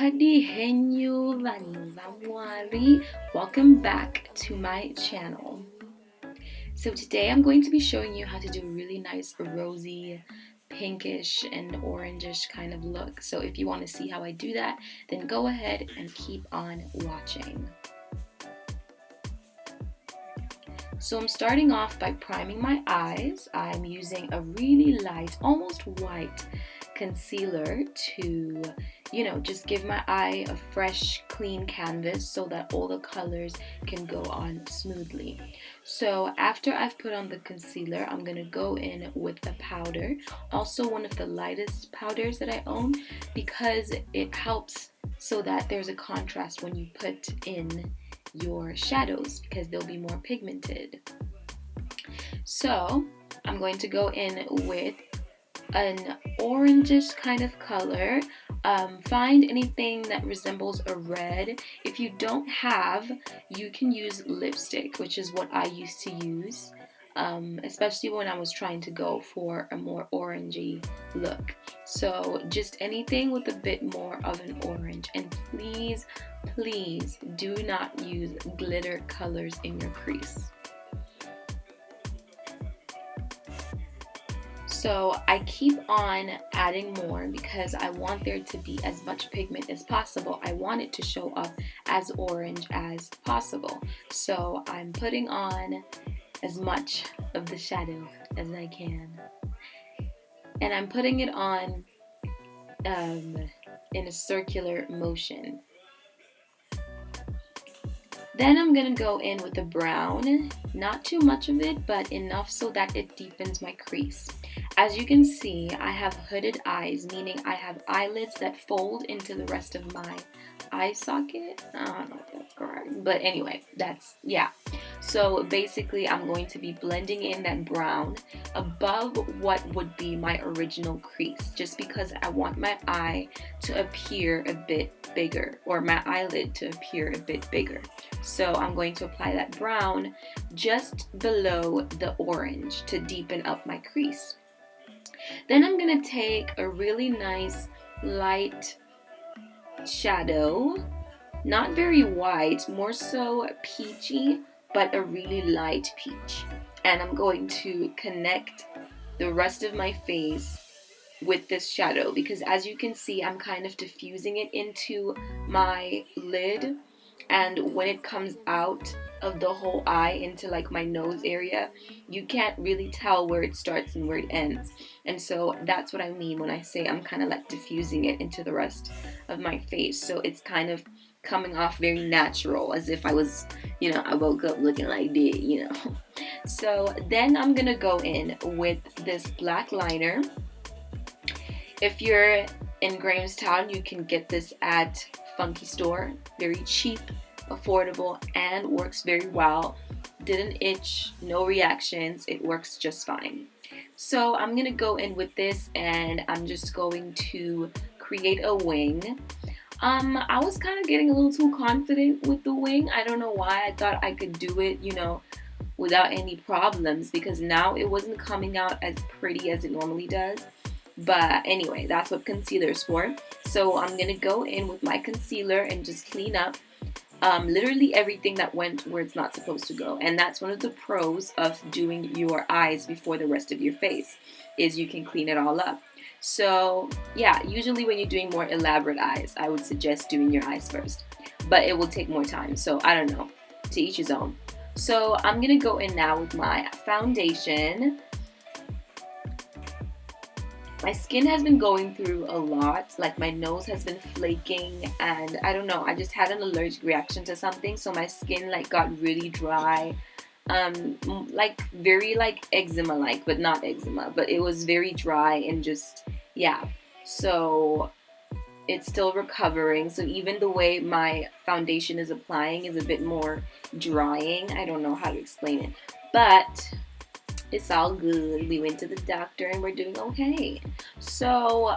Kadi henyu vanzamwari. Welcome back to my channel. So today I'm going to be showing you how to do a really nice rosy, pinkish and orangish kind of look. So if you want to see how I do that, then go ahead and keep on watching. So I'm starting off by priming my eyes. I'm using a really light, almost white concealer to, just give my eye a fresh, clean canvas so that all the colors can go on smoothly. So after I've put on the concealer, I'm going to go in with the powder, also one of the lightest powders that I own, because it helps so that there's a contrast when you put in your shadows, because they'll be more pigmented. So I'm going to go in with an orangish kind of color. Find anything that resembles a red. If you don't have, you can use lipstick, which is what I used to use, especially when I was trying to go for a more orangey look. So just anything with a bit more of an orange. And please, please do not use glitter colors in your crease. So I keep on adding more because I want there to be as much pigment as possible. I want it to show up as orange as possible. So I'm putting on as much of the shadow as I can. And I'm putting it on in a circular motion. Then I'm going to go in with the brown, not too much of it, but enough so that it deepens my crease. As you can see, I have hooded eyes, meaning I have eyelids that fold into the rest of my eye socket. I don't know if that's correct, but anyway, yeah. So basically, I'm going to be blending in that brown above what would be my original crease, just because I want my eye to appear a bit bigger, or my eyelid to appear a bit bigger. So I'm going to apply that brown just below the orange to deepen up my crease. Then I'm going to take a really nice light shadow, not very white, more so peachy, but a really light peach. And I'm going to connect the rest of my face with this shadow, because as you can see, I'm kind of diffusing it into my lid, and when it comes out of the whole eye into like my nose area, you can't really tell where it starts and where it ends. And so that's what I mean when I say I'm kind of like diffusing it into the rest of my face. So it's kind of coming off very natural, as if I was, I woke up looking like this, So then I'm gonna go in with this black liner. If you're in Grahamstown, you can get this at Funky Store. Very cheap, affordable, and works very well. Didn't itch, no reactions, it works just fine. So I'm gonna go in with this, and I'm just going to create a wing. I was kind of getting a little too confident with the wing. I don't know why. I thought I could do it, without any problems, because now it wasn't coming out as pretty as it normally does. But anyway, that's what concealer is for. So I'm going to go in with my concealer and just clean up literally everything that went where it's not supposed to go. And that's one of the pros of doing your eyes before the rest of your face, is you can clean it all up. So yeah, usually when you're doing more elaborate eyes, I would suggest doing your eyes first. But it will take more time, so I don't know. To each his own. So I'm going to go in now with my foundation. My skin has been going through a lot, like my nose has been flaking, and I don't know, I just had an allergic reaction to something, so my skin got really dry, very eczema-like, but not eczema, but it was very dry and just, yeah, so it's still recovering. So even the way my foundation is applying is a bit more drying. I don't know how to explain it, but it's all good. We went to the doctor and we're doing okay. So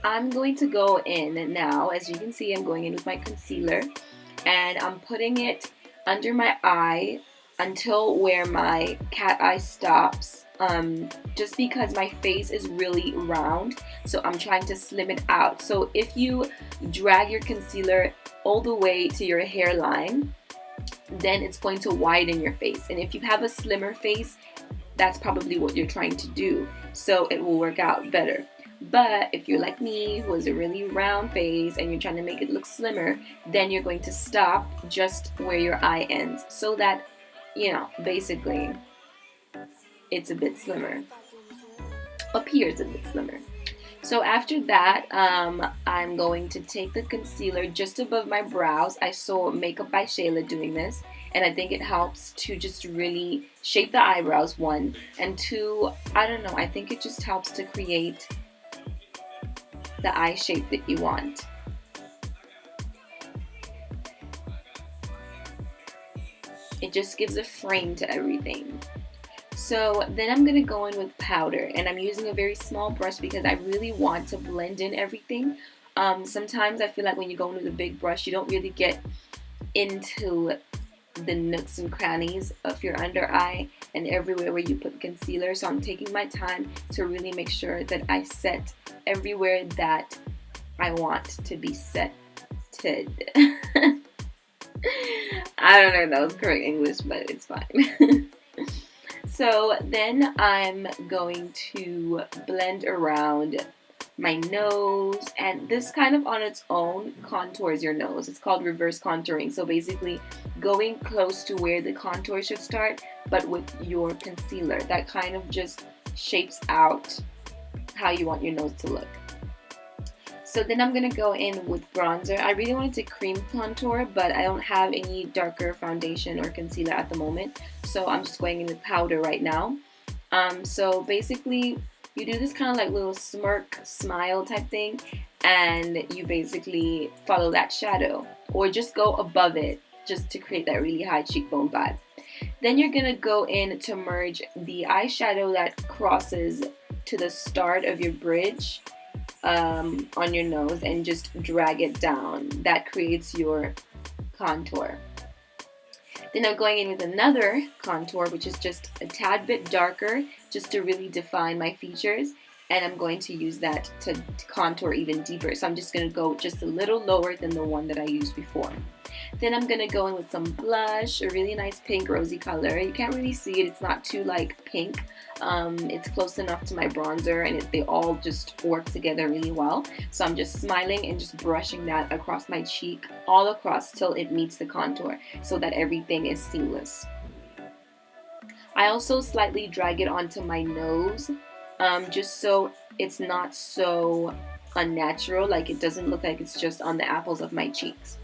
I'm going to go in now. As you can see, I'm going in with my concealer, and I'm putting it under my eye until where my cat eye stops. just because my face is really round, so I'm trying to slim it out. So if you drag your concealer all the way to your hairline, then it's going to widen your face. And if you have a slimmer face, that's probably what you're trying to do, so it will work out better. But if you're like me, who has a really round face and you're trying to make it look slimmer, then you're going to stop just where your eye ends, so that, you know, basically it's a bit slimmer, appears a bit slimmer. So after that, I'm going to take the concealer just above my brows. I saw Makeup by Shayla doing this, and I think it helps to just really shape the eyebrows, one, and two, I don't know, I think it just helps to create the eye shape that you want. It just gives a frame to everything. So then I'm going to go in with powder, and I'm using a very small brush because I really want to blend in everything. Sometimes I feel like when you go in with a big brush, you don't really get into the nooks and crannies of your under eye and everywhere where you put concealer. So I'm taking my time to really make sure that I set everywhere that I want to be setted. I don't know if that was correct English, but it's fine. So then I'm going to blend around my nose, and this kind of on its own contours your nose. It's called reverse contouring. So basically going close to where the contour should start, but with your concealer. That kind of just shapes out how you want your nose to look. So then I'm going to go in with bronzer. I really wanted to cream contour, but I don't have any darker foundation or concealer at the moment. So I'm just going in with powder right now. So basically, you do this kind of like little smirk, smile type thing, and you basically follow that shadow, or just go above it, just to create that really high cheekbone vibe. Then you're going to go in to merge the eyeshadow that crosses to the start of your bridge on your nose, and just drag it down. That creates your contour. Then I'm going in with another contour, which is just a tad bit darker, just to really define my features, and I'm going to use that to contour even deeper. So I'm just going to go just a little lower than the one that I used before. Then I'm going to go in with some blush, a really nice pink rosy color. You can't really see it, it's not too like pink. It's close enough to my bronzer, and they all just work together really well. So I'm just smiling and just brushing that across my cheek, all across till it meets the contour, so that everything is seamless. I also slightly drag it onto my nose, just so it's not so unnatural, like it doesn't look like it's just on the apples of my cheeks.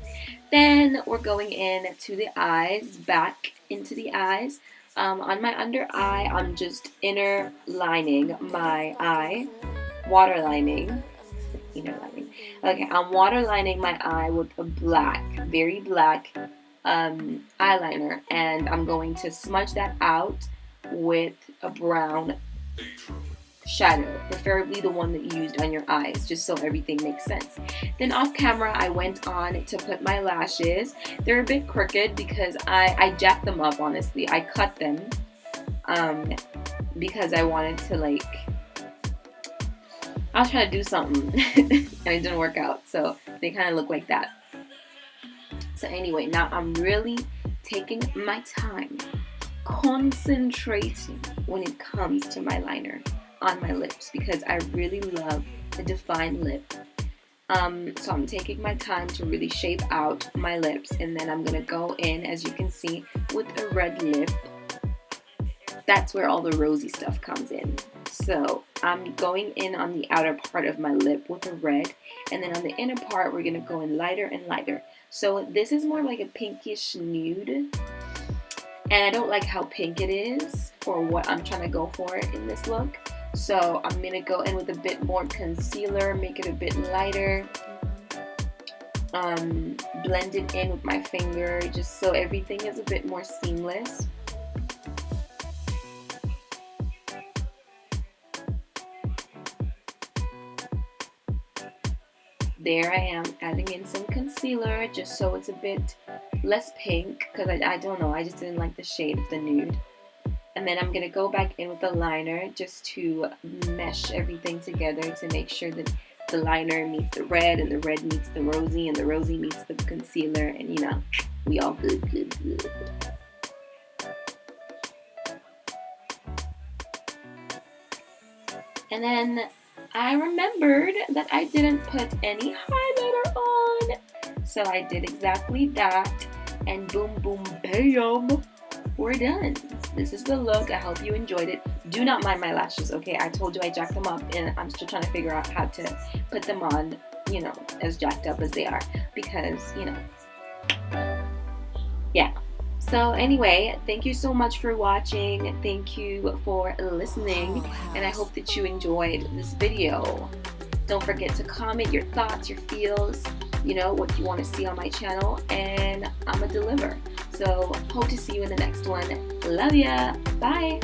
Then we're going in to the eyes, back into the eyes. On my under eye, I'm just inner lining my eye, waterlining. Okay, I'm waterlining my eye with a black, very black eyeliner, and I'm going to smudge that out with a brown shadow, preferably the one that you used on your eyes, just so everything makes sense. Then off camera, I went on to put my lashes. They're a bit crooked because I jacked them up, honestly. I cut them because I wanted to, like, I was trying to do something and it didn't work out, so they kind of look like that. So anyway, now I'm really taking my time, concentrating when it comes to my liner on my lips, because I really love a defined lip. So I'm taking my time to really shape out my lips, and then I'm gonna go in, as you can see, with a red lip. That's where all the rosy stuff comes in. So I'm going in on the outer part of my lip with a red, and then on the inner part we're gonna go in lighter and lighter. So this is more like a pinkish nude, and I don't like how pink it is for what I'm trying to go for in this look. So I'm going to go in with a bit more concealer, make it a bit lighter, blend it in with my finger, just so everything is a bit more seamless. There I am, adding in some concealer, just so it's a bit less pink, because I don't know, I just didn't like the shade of the nude. And then I'm going to go back in with the liner just to mesh everything together to make sure that the liner meets the red and the red meets the rosy and the rosy meets the concealer, and you know, we all good. And then I remembered that I didn't put any highlighter on, so I did exactly that, and boom boom bam, we're done. This is the look. I hope you enjoyed it. Do not mind my lashes, okay? I told you I jacked them up, and I'm still trying to figure out how to put them on, you know, as jacked up as they are, because, you know, yeah. So anyway, thank you so much for watching. Thank you for listening, and I hope that you enjoyed this video. Don't forget to comment your thoughts, your feels, you know, what you want to see on my channel, and I'ma deliver. So hope to see you in the next one. Love ya. Bye.